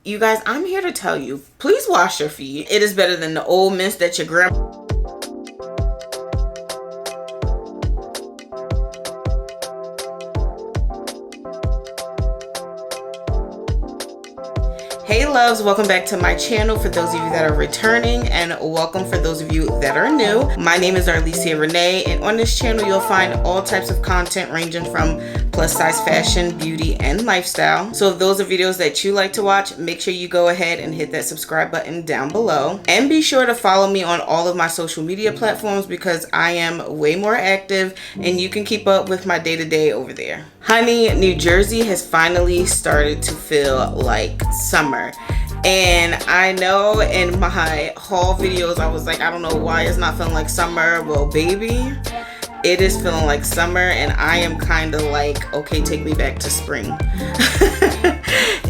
You guys, I'm here to tell you, please wash your feet. It is better than the old mist that your grandma... Hey loves, welcome back to my channel for those of you that are returning, and welcome for those of you that are new. My name is ArleesiaRheenay, and on this channel you'll find all types of content ranging from plus size fashion, beauty, and lifestyle. So if those are videos that you like to watch, make sure you go ahead and hit that subscribe button down below. And be sure to follow me on all of my social media platforms because I am way more active and you can keep up with my day-to-day over there. Honey, New Jersey has finally started to feel like summer. And I know in my haul videos I was like, I don't know why it's not feeling like summer. Well, baby, it is feeling like summer, and I am kind of like, okay, take me back to spring.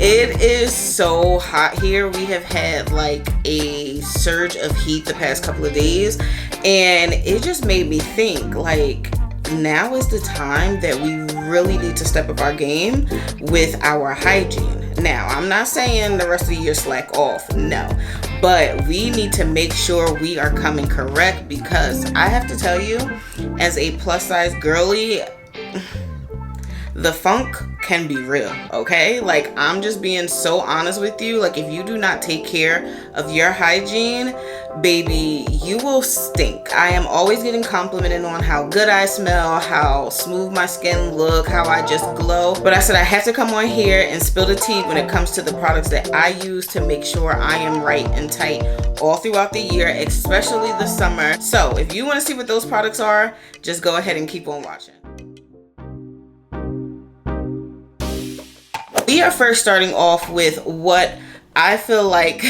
It is so hot here. We have had like a surge of heat the past couple of days, and it just made me think, like, now is the time that we really need to step up our game with our hygiene. Now, I'm not saying the rest of the year slack off, no, but we need to make sure we are coming correct, because I have to tell you, as a plus size girly, the funk can be real, okay? Like, I'm just being so honest with you. Like, if you do not take care of your hygiene, baby, you will stink. I am always getting complimented on how good I smell, how smooth my skin look, how I just glow. But I said I have to come on here and spill the tea when it comes to the products that I use to make sure I am right and tight all throughout the year, especially the summer. So if you want to see what those products are, just go ahead and keep on watching. We are first starting off with what I feel like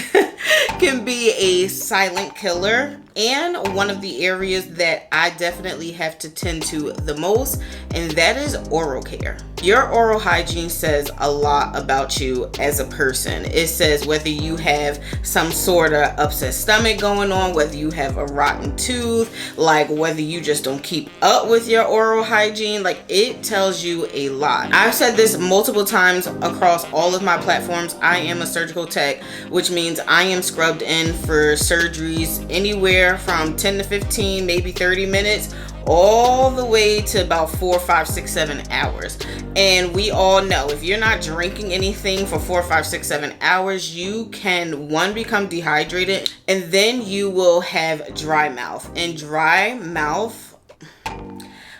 can be a silent killer, and one of the areas that I definitely have to tend to the most, and that is oral care. Your oral hygiene says a lot about you as a person. It says whether you have some sort of upset stomach going on, whether you have a rotten tooth, like whether you just don't keep up with your oral hygiene. Like, it tells you a lot. I've said this multiple times across all of my platforms. I am a surgical tech, which means I am scrubbed in for surgeries anywhere from 10 to 15, maybe 30 minutes, all the way to about 4, 5, 6, 7 hours. And we all know if you're not drinking anything for 4, 5, 6, 7 hours, you can, one, become dehydrated, and then you will have dry mouth. And dry mouth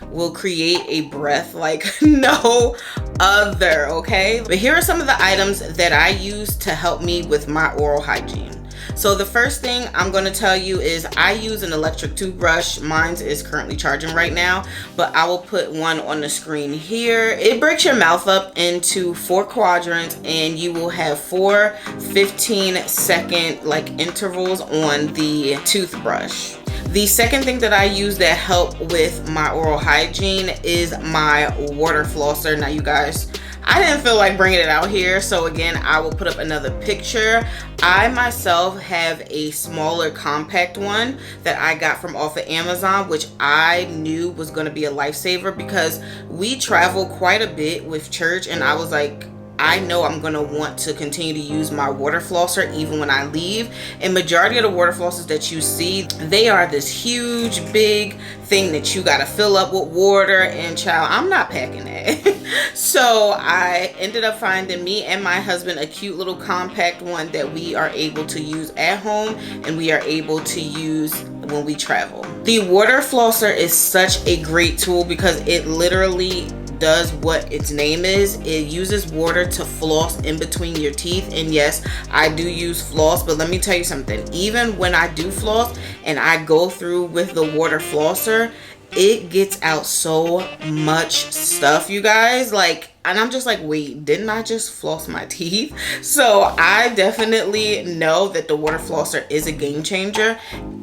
will create a breath like no other, okay? But here are some of the items that I use to help me with my oral hygiene. So the first thing I'm going to tell you is I use an electric toothbrush. Mine is currently charging right now, but I will put one on the screen here. It breaks your mouth up into 4 quadrants, and you will have 4 15-second like intervals on the toothbrush. The second thing that I use that help with my oral hygiene is my water flosser. Now, you guys, I didn't feel like bringing it out here, so again, I will put up another picture. I myself have a smaller compact one that I got from off of Amazon, which I knew was going to be a lifesaver because we travel quite a bit with church, and I was like, I know I'm going to want to continue to use my water flosser even when I leave. And majority of the water flossers that you see, they are this huge, big thing that you got to fill up with water, and child, I'm not packing that. So I ended up finding, me and my husband, a cute little compact one that we are able to use at home and we are able to use when we travel. The water flosser is such a great tool because it literally does what its name is. It uses water to floss in between your teeth. And yes, I do use floss, but let me tell you something. Even when I do floss and I go through with the water flosser, it gets out so much stuff, you guys. Like, and I'm just like, wait, didn't I just floss my teeth? So I definitely know that the water flosser is a game changer.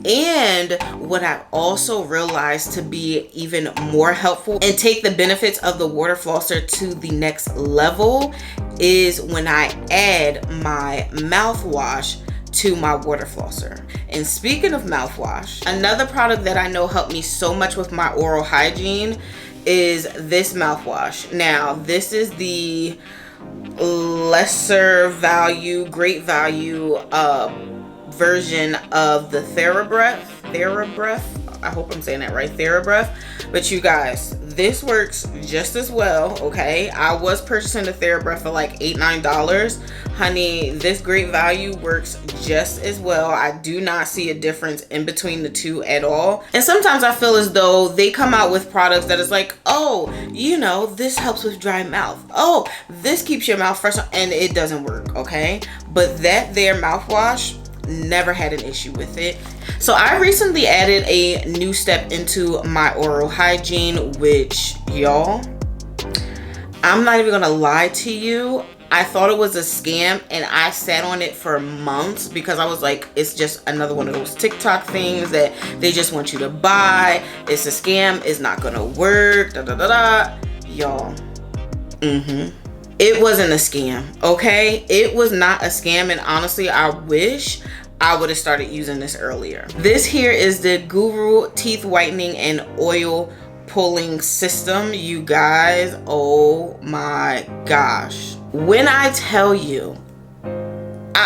And what I've also realized to be even more helpful and take the benefits of the water flosser to the next level is when I add my mouthwash to my water flosser. And speaking of mouthwash, another product that I know helped me so much with my oral hygiene is this mouthwash. Now, this is the lesser value, great value version of the TheraBreath. I hope I'm saying that right, TheraBreath. But you guys, this works just as well, okay? I was purchasing the TheraBreath for like $8-9. Honey, this great value works just as well. I do not see a difference in between the two at all. And sometimes I feel as though they come out with products that is like, oh, you know, this helps with dry mouth. Oh, this keeps your mouth fresh, and it doesn't work, okay? But that there mouthwash, never had an issue with it. So I recently added a new step into my oral hygiene, which, y'all, I'm not even gonna lie to you, I thought it was a scam, and I sat on it for months because I was like, it's just another one of those TikTok things that they just want you to buy. It's a scam, it's not gonna work, da da da da. Y'all, it wasn't a scam, okay? It was not a scam, and honestly, I wish I would have started using this earlier. This here is the Guru Teeth Whitening and Oil Pulling System, you guys. Oh my gosh. When I tell you,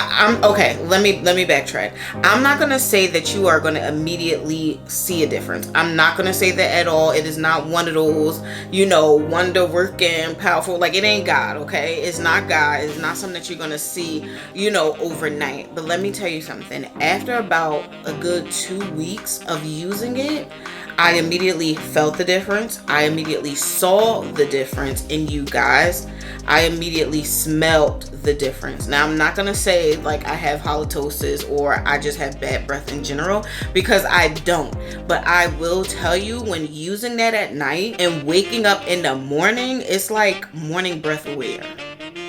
I'm okay, let me backtrack. I'm not gonna say that you are gonna immediately see a difference. I'm not gonna say that at all. It is not one of those, you know, wonder working, powerful, like it ain't God, okay? It's not God. It's not something that you're gonna see, you know, overnight. But let me tell you something. After about a good 2 weeks of using it, I immediately felt the difference. I immediately saw the difference in you guys. I immediately smelled the difference. Now, I'm not gonna say like I have halitosis or I just have bad breath in general, because I don't. But I will tell you, when using that at night and waking up in the morning, it's like morning breath wear,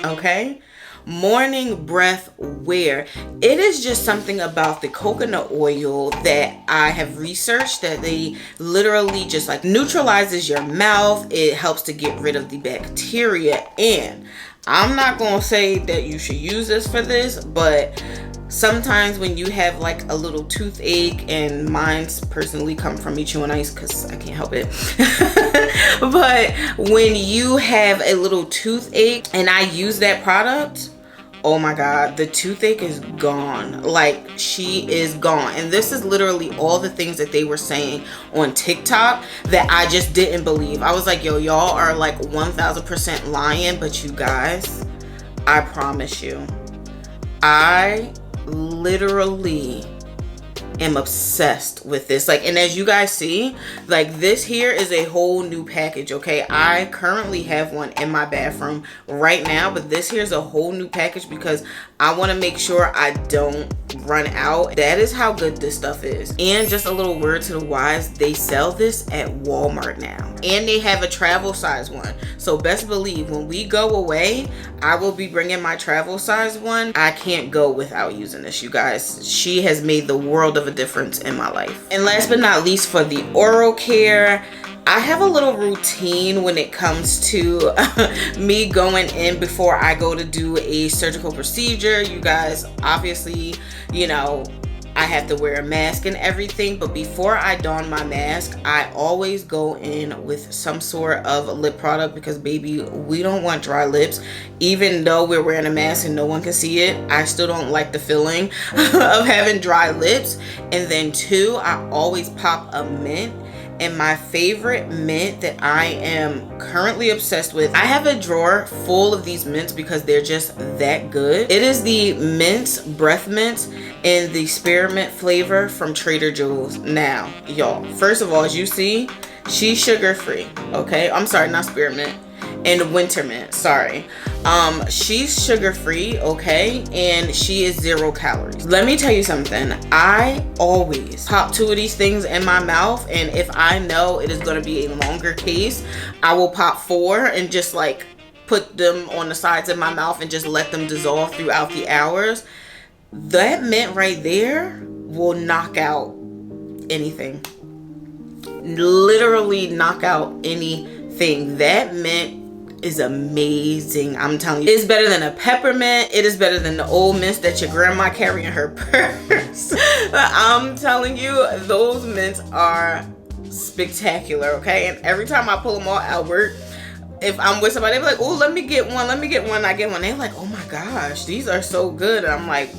okay? Morning breath wear. It is just something about the coconut oil that I have researched that they literally just like neutralizes your mouth. It helps to get rid of the bacteria. And I'm not gonna say that you should use this for this, but sometimes when you have like a little toothache, and mine's personally come from me chewing ice because I can't help it. But when you have a little toothache and I use that product, oh my God, the toothache is gone. Like, she is gone. And this is literally all the things that they were saying on TikTok that I just didn't believe. I was like, yo, y'all are like 1000% lying. But you guys, I promise you, I literally am obsessed with this. Like, and as you guys see, like, this here is a whole new package, okay? I currently have one in my bathroom right now, but this here is a whole new package because I want to make sure I don't run out. That is how good this stuff is. And just a little word to the wise, they sell this at Walmart now, and they have a travel size one. So best believe when we go away, I will be bringing my travel size one. I can't go without using this, you guys. She has made the world of a difference in my life. And last but not least, for the oral care, I have a little routine when it comes to me going in before I go to do a surgical procedure. You guys, obviously, you know, I have to wear a mask and everything, but before I don my mask, I always go in with some sort of lip product because, baby, we don't want dry lips. Even though we're wearing a mask and no one can see it, I still don't like the feeling of having dry lips. And then two, I always pop a mint. And my favorite mint that I am currently obsessed with, I have a drawer full of these mints because they're just that good. It is the mint breath mint in the spearmint flavor from Trader Joe's. Now, y'all, first of all, as you see, she's sugar free, okay? I'm sorry, not spearmint. And winter mint, sorry. She's sugar free, okay? And she is 0 calories. Let me tell you something. I always pop 2 of these things in my mouth, and if I know it is gonna be a longer case, I will pop 4 and just like put them on the sides of my mouth and just let them dissolve throughout the hours. That mint right there will knock out anything. Literally knock out anything. That mint is amazing. I'm telling you, it's better than a peppermint. It is better than the old mints that your grandma carry in her purse. I'm telling you, those mints are spectacular, okay? And every time I pull them all out work, if I'm with somebody, they be like, oh, let me get one. I get one. They're like, oh my gosh, these are so good. And I'm like,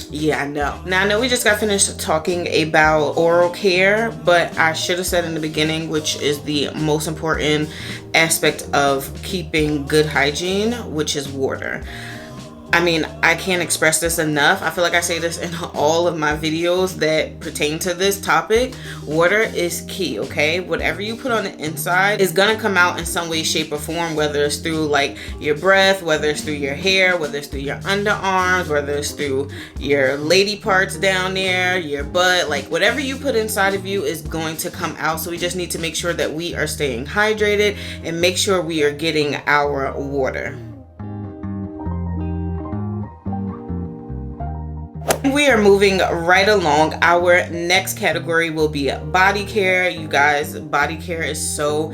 yeah, I know. Now, I know we just got finished talking about oral care, but I should have said in the beginning, which is the most important aspect of keeping good hygiene, which is water. I mean, I can't express this enough. I feel like I say this in all of my videos that pertain to this topic. Water is key, okay? Whatever you put on the inside is gonna come out in some way, shape, or form, whether it's through like your breath, whether it's through your hair, whether it's through your underarms, whether it's through your lady parts down there, your butt, like whatever you put inside of you is going to come out. So we just need to make sure that we are staying hydrated and make sure we are getting our water. We are moving right along. Our next category will be body care. You guys, body care is so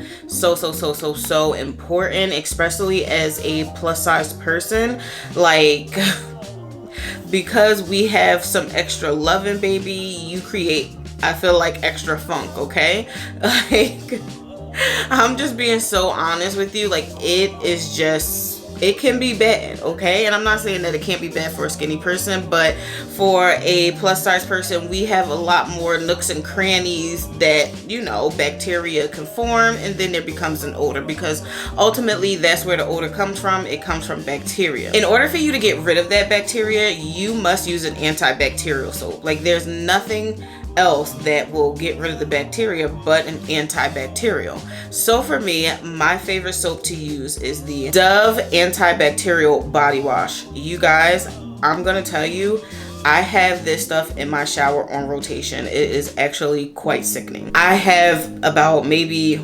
important, especially as a plus size person. Like, because we have some extra loving, baby, you create, I feel like, extra funk, okay? Like, I'm just being so honest with you. Like, it can be bad, okay? And I'm not saying that it can't be bad for a skinny person, but for a plus size person, we have a lot more nooks and crannies that, you know, bacteria can form, and then there becomes an odor, because ultimately that's where the odor comes from. It comes from bacteria. In order for you to get rid of that bacteria, you must use an antibacterial soap. Like, there's nothing else that will get rid of the bacteria but an antibacterial. So for me, my favorite soap to use is the Dove antibacterial body wash. You guys, I'm gonna tell you, I have this stuff in my shower on rotation. It is actually quite sickening. I have about maybe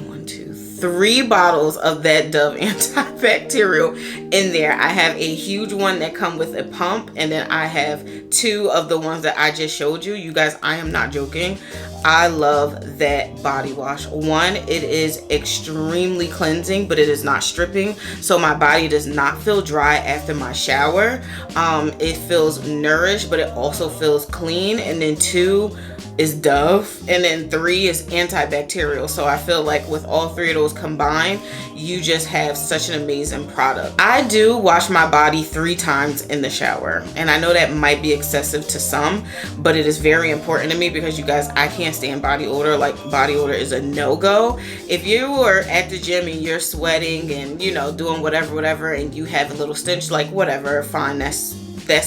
3 bottles of that Dove antibacterial in there. I have a huge one that come with a pump, and then I have 2 of the ones that I just showed you. You guys, I am not joking. I love that body wash. One, it is extremely cleansing, but it is not stripping, so my body does not feel dry after my shower. It feels nourished, but it also feels clean. And then 2 is Dove, and then 3 is antibacterial. So I feel like with all 3 of those combined, you just have such an amazing product. I do wash my body 3 times in the shower, and I know that might be excessive to some, but it is very important to me because, you guys, I can't stand body odor. Like, body odor is a no-go. If you are at the gym and you're sweating and, you know, doing whatever, and you have a little stench, like, whatever, fine, that's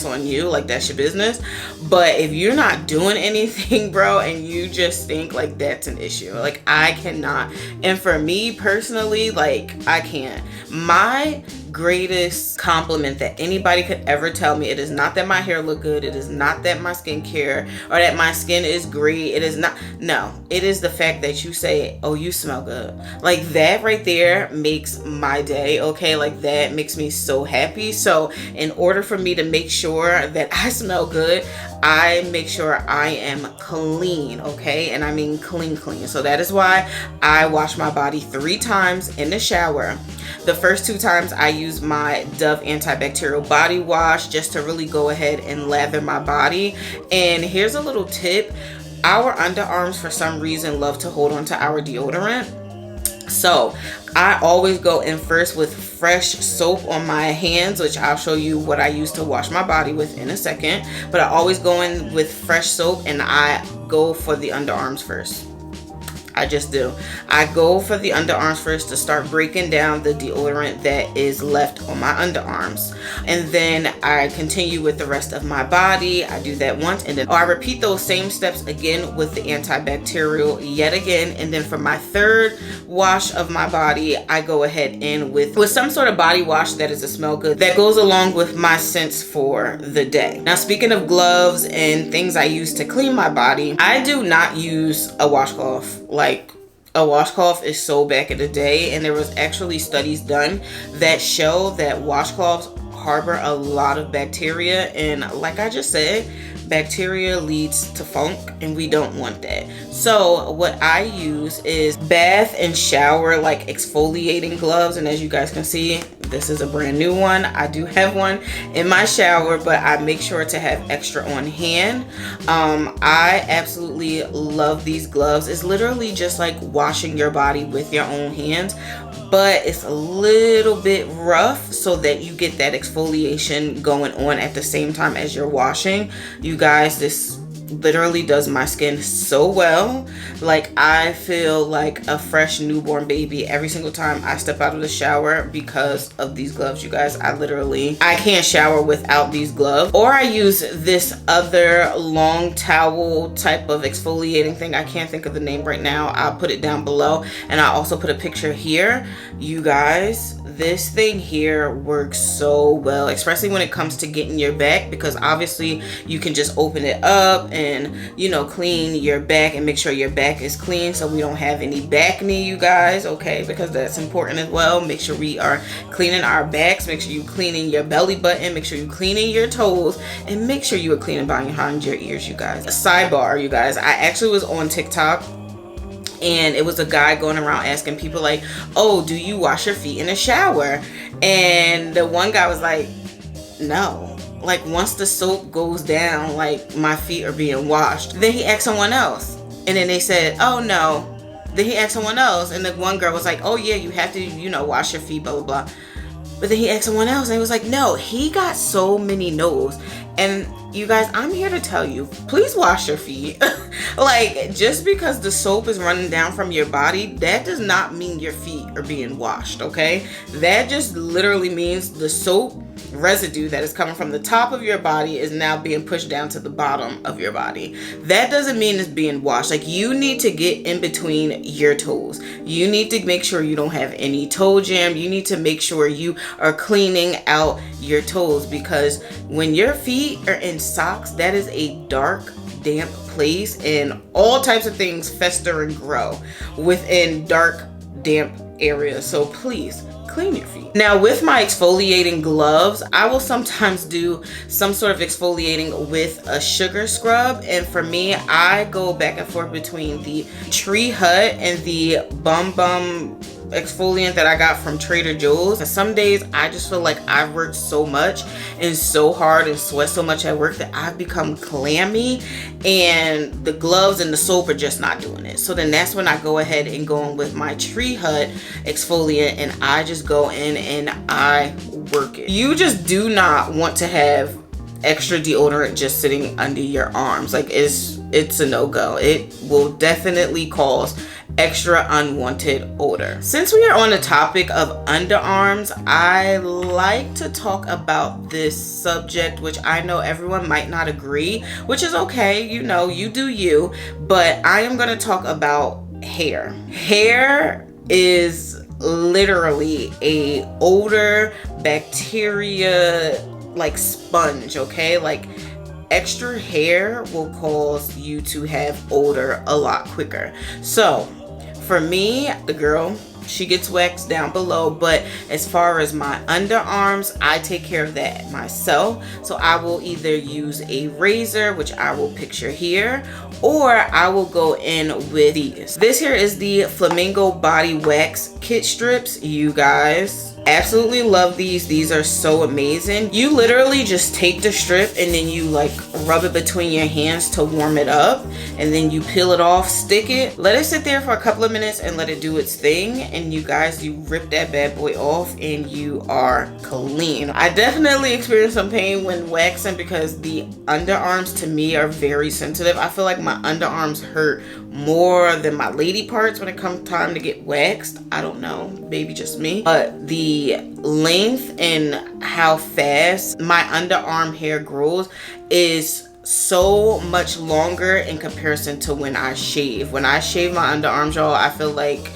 on you, like, that's your business. But if you're not doing anything, bro, and you just think, like, that's an issue. Like, I cannot. And for me personally, like, I can't. My greatest compliment that anybody could ever tell me, it is not that my hair look good, it is not that my skincare or that my skin is great, it is not, no, it is the fact that you say, oh, you smell good. Like, that right there makes my day, okay? Like, that makes me so happy. So in order for me to make sure that I smell good, I make sure I am clean, okay? And I mean clean. So that is why I wash my body 3 times in the shower. The first 2 times I use my Dove antibacterial body wash just to really go ahead and lather my body. And here's a little tip. Our underarms, for some reason, love to hold on to our deodorant. So I always go in first with fresh soap on my hands, which I'll show you what I use to wash my body with in a second. But I always go in with fresh soap, and I go for the underarms first. I just do. I go for the underarms first to start breaking down the deodorant that is left on my underarms. And then I continue with the rest of my body. I do that once, and then I repeat those same steps again with the antibacterial yet again. And then for my 3rd wash of my body, I go ahead in with some sort of body wash that is a smell good, that goes along with my scents for the day. Now, speaking of gloves and things I use to clean my body, I do not use a washcloth. Like, a washcloth is so back in the day, and there was actually studies done that show that washcloths harbor a lot of bacteria, and like I just said, bacteria leads to funk, and we don't want that. So what I use is bath and shower, like, exfoliating gloves, and as you guys can see, This is a brand new one. I do have one in my shower, but I make sure to have extra on hand. I absolutely love these gloves. It's literally just like washing your body with your own hands, but it's a little bit rough so that you get that exfoliation going on at the same time as you're washing. You guys, this literally does my skin so well. Like, I feel like a fresh newborn baby every single time I step out of the shower because of these gloves, you guys. I can't shower without these gloves. Or I use this other long towel type of exfoliating thing. I can't think of the name right now. I'll put it down below, and I'll also put a picture here. You guys, this thing here works so well, especially when it comes to getting your back, because obviously you can just open it up and, you know, clean your back and make sure your back is clean so we don't have any back knee, you guys, okay? Because that's important as well. Make sure we are cleaning our backs. Make sure you cleaning your belly button. Make sure you cleaning your toes, and make sure you are cleaning behind your ears, you guys. A sidebar, you guys, I actually was on TikTok, and it was a guy going around asking people like, oh, do you wash your feet in the shower? And the one guy was like, no. Like, once the soap goes down, like, my feet are being washed. Then he asked someone else, and then they said, oh, no. Then he asked someone else, and the one girl was like, oh, yeah, you have to, you know, wash your feet, blah, blah, blah. But then he asked someone else, and he was like, no. He got so many no's. And you guys, I'm here to tell you, please wash your feet. Like, just because the soap is running down from your body, that does not mean your feet are being washed, okay? That just literally means the soap residue that is coming from the top of your body is now being pushed down to the bottom of your body. That doesn't mean it's being washed. Like, you need to get in between your toes. You need to make sure you don't have any toe jam. You need to make sure you are cleaning out your toes, because when your feet are in socks, that is a dark, damp place, and all types of things fester and grow within dark, damp areas. So please clean your feet. Now, with my exfoliating gloves, I will sometimes do some sort of exfoliating with a sugar scrub, and for me, I go back and forth between the Tree Hut and the Bum Bum exfoliant that I got from Trader Joe's. And some days I just feel like I've worked so much and so hard and sweat so much at work that I've become clammy, and the gloves and the soap are just not doing it. So then that's when I go ahead and go in with my Tree Hut exfoliant, and I just go in and I work it. You just do not want to have extra deodorant just sitting under your arms. Like, it's a no-go. It will definitely cause extra unwanted odor. Since we are on the topic of underarms, I like to talk about this subject, which I know everyone might not agree, which is okay, you know, you do you, but I am going to talk about hair. Hair is literally a odor bacteria like sponge, okay? Like, extra hair will cause you to have odor a lot quicker. So for me, the girl, she gets waxed down below, but as far as my underarms, I take care of that myself. So I will either use a razor, which I will picture here, or I will go in with these. This here is the Flamingo Body Wax Kit Strips, you guys. Absolutely love these. These are so amazing. You literally just take the strip and then you like rub it between your hands to warm it up, and then you peel it off, stick it, let it sit there for a couple of minutes and let it do its thing, and you guys, you rip that bad boy off and you are clean. I definitely experienced some pain when waxing because the underarms to me are very sensitive. I feel like my underarms hurt more than my lady parts when it comes time to get waxed. I don't know, maybe just me, but the length and how fast my underarm hair grows is so much longer in comparison to when I shave. When I shave my underarms, y'all, I feel like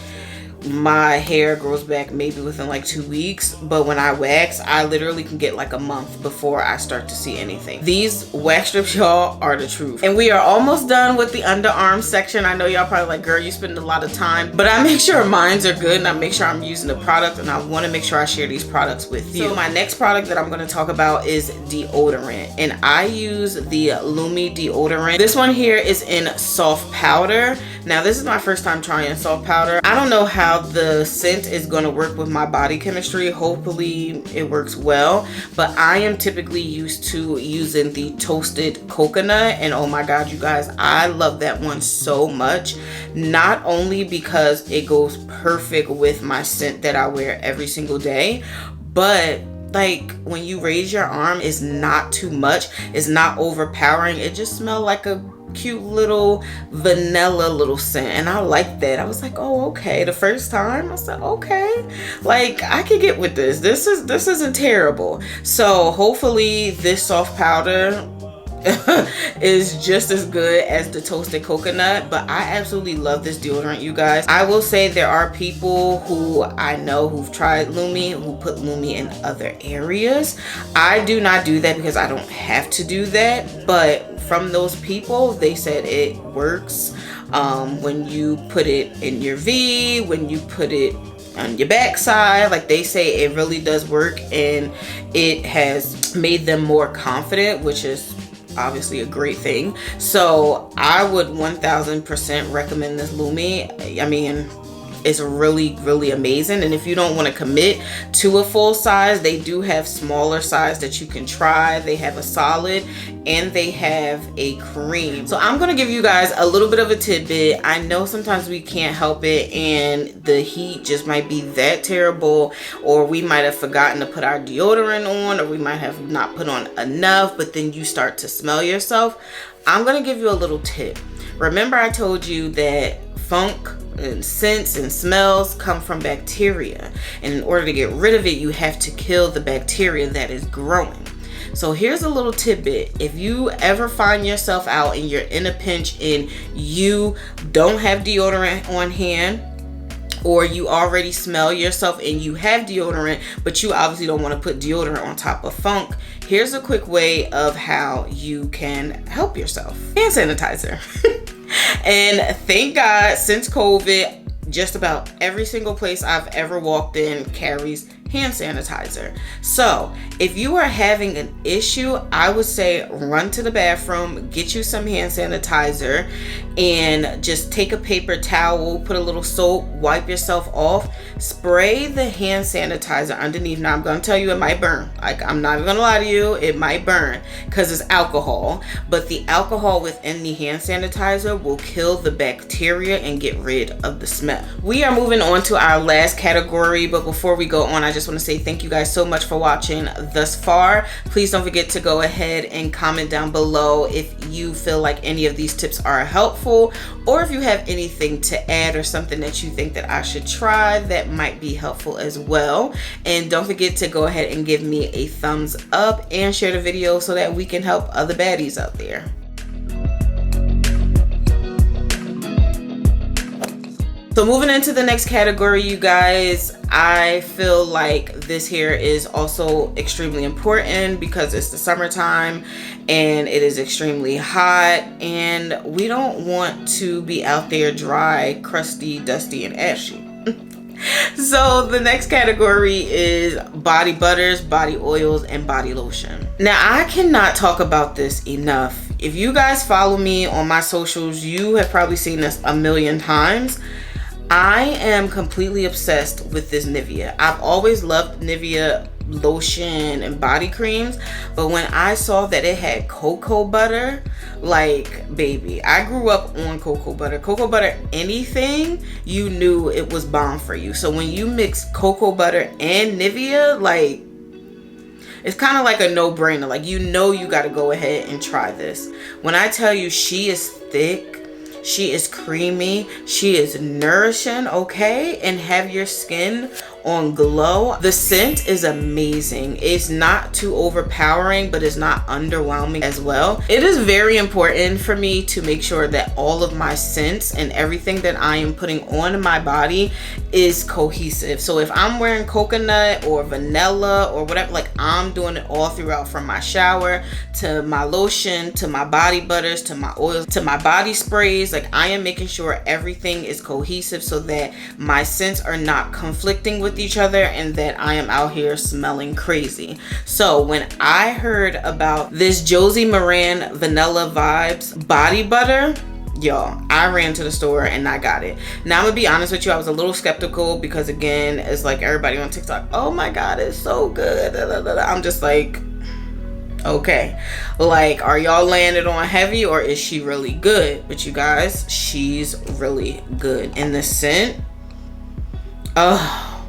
my hair grows back maybe within like 2 weeks, but when I wax, I literally can get like a month before I start to see anything. These wax strips, y'all, are the truth. And we are almost done with the underarm section. I know y'all probably like, girl, you spend a lot of time, but I make sure mines are good and I make sure I'm using the product, and I want to make sure I share these products with you. So my next product that I'm going to talk about is deodorant, and I use the Lumi deodorant. This one here is in soft powder. Now this is my first time trying soft powder. I don't know how the scent is going to work with my body chemistry. Hopefully it works well, but I am typically used to using the toasted coconut, and oh my god, you guys, I love that one so much. Not only because it goes perfect with my scent that I wear every single day, but like when you raise your arm, it's not too much, it's not overpowering, it just smells like a cute little vanilla little scent, and I like that. I was like, oh, okay. The first time I said, okay, like I could get with this. This isn't terrible. So hopefully this soft powder is just as good as the toasted coconut, but I absolutely love this deodorant, you guys. I will say there are people who I know who've tried Lumi who put Lumi in other areas. I do not do that because I don't have to do that, but from those people, they said it works when you put it in your V, when you put it on your backside. Like they say it really does work, and it has made them more confident, which is obviously a great thing. So I would 1000% recommend this Lumi. I mean, it's really amazing. And if you don't want to commit to a full size, they do have smaller size that you can try. They have a solid and they have a cream. So I'm gonna give you guys a little bit of a tidbit. I know sometimes we can't help it and the heat just might be that terrible, or we might have forgotten to put our deodorant on, or we might have not put on enough, but then you start to smell yourself. I'm gonna give you a little tip. Remember I told you that funk and scents and smells come from bacteria, and in order to get rid of it, you have to kill the bacteria that is growing. So here's a little tidbit. If you ever find yourself out and you're in a pinch and you don't have deodorant on hand, or you already smell yourself and you have deodorant, but you obviously don't want to put deodorant on top of funk, here's a quick way of how you can help yourself. Hand sanitizer. And thank God, since COVID, just about every single place I've ever walked in carries hand sanitizer. So if you are having an issue, I would say run to the bathroom, get you some hand sanitizer, and just take a paper towel, put a little soap, wipe yourself off, spray the hand sanitizer underneath. Now I'm gonna tell you it might burn. Like, I'm not even gonna lie to you, it might burn because it's alcohol, but the alcohol within the hand sanitizer will kill the bacteria and get rid of the smell. We are moving on to our last category, but before we go on, I just want to say thank you guys so much for watching thus far. Please don't forget to go ahead and comment down below if you feel like any of these tips are helpful, or if you have anything to add or something that you think that I should try that might be helpful as well. And don't forget to go ahead and give me a thumbs up and share the video so that we can help other baddies out there. So moving into the next category, you guys, I feel like this here is also extremely important because it's the summertime and it is extremely hot, and we don't want to be out there dry, crusty, dusty, and ashy. So the next category is body butters, body oils, and body lotion. Now I cannot talk about this enough. If you guys follow me on my socials, you have probably seen this a million times. I am completely obsessed with this Nivea. I've always loved Nivea lotion and body creams, but when I saw that it had cocoa butter, like, baby, I grew up on cocoa butter. Cocoa butter, anything, you knew it was bomb for you. So when you mix cocoa butter and Nivea, like, it's kind of like a no-brainer. Like, you know you got to go ahead and try this. When I tell you she is thick, she is creamy, she is nourishing, okay? And have your skin on glow. The scent is amazing. It's not too overpowering, but it's not underwhelming as well. It is very important for me to make sure that all of my scents and everything that I am putting on my body is cohesive. So if I'm wearing coconut or vanilla or whatever, like, I'm doing it all throughout, from my shower to my lotion to my body butters to my oils to my body sprays. Like, I am making sure everything is cohesive so that my scents are not conflicting with each other and that I am out here smelling crazy. So when I heard about this Josie Maran Vanilla Vibes body butter, y'all, I ran to the store and I got it. Now I'm gonna be honest with you, I was a little skeptical because again, it's like everybody on TikTok, oh my god, it's so good. I'm just like, okay, like, are y'all laying it on heavy or is she really good? But you guys, she's really good. And the scent, oh,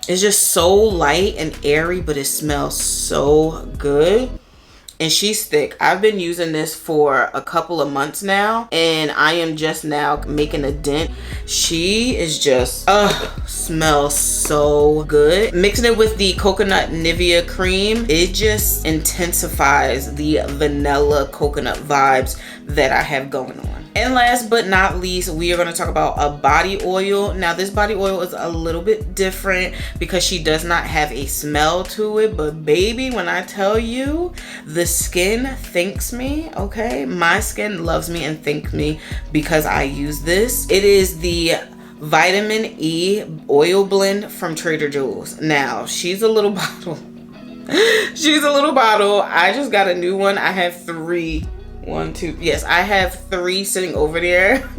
it's just so light and airy, but it smells so good. And she's thick. I've been using this for a couple of months now and I am just now making a dent. She is just, smells so good. Mixing it with the coconut Nivea cream, it just intensifies the vanilla coconut vibes that I have going on. And last but not least, we are going to talk about a body oil. Now this body oil is a little bit different because she does not have a smell to it, but baby, when I tell you, the skin thanks me, okay? My skin loves me and thanks me because I use this. It is the Vitamin E oil blend from Trader Joe's. Now, she's a little bottle. She's a little bottle. I just got a new one. I have 3. 1, 2, yes, I have 3 sitting over there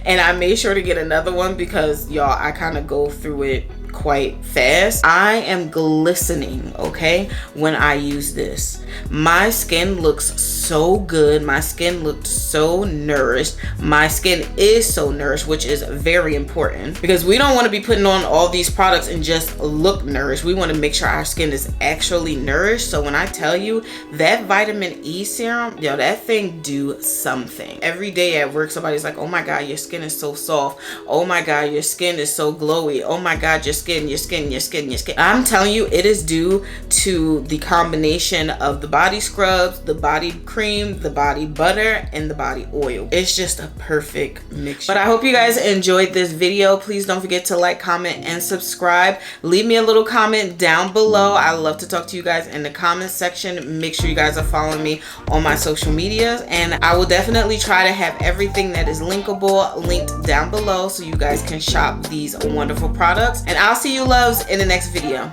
and I made sure to get another one because y'all, I kind of go through it quite fast. I am glistening, okay, when I use this. My skin looks so good. My skin looked so nourished. My skin is so nourished, which is very important because we don't want to be putting on all these products and just look nourished. We want to make sure our skin is actually nourished. So when I tell you that vitamin E serum, yo, that thing do something. Every day at work, somebody's like, oh my god, your skin is so soft. Oh my god, your skin is so glowy. Oh my god, your skin. I'm telling you, it is due to the combination of the body scrubs, the body cream, the body butter, and the body oil. It's just a perfect mixture. But I hope you guys enjoyed this video. Please don't forget to like, comment, and subscribe. Leave me a little comment down below. I love to talk to you guys in the comment section. Make sure you guys are following me on my social medias, and I will definitely try to have everything that is linkable linked down below so you guys can shop these wonderful products. And I'll see you loves in the next video.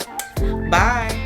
Bye.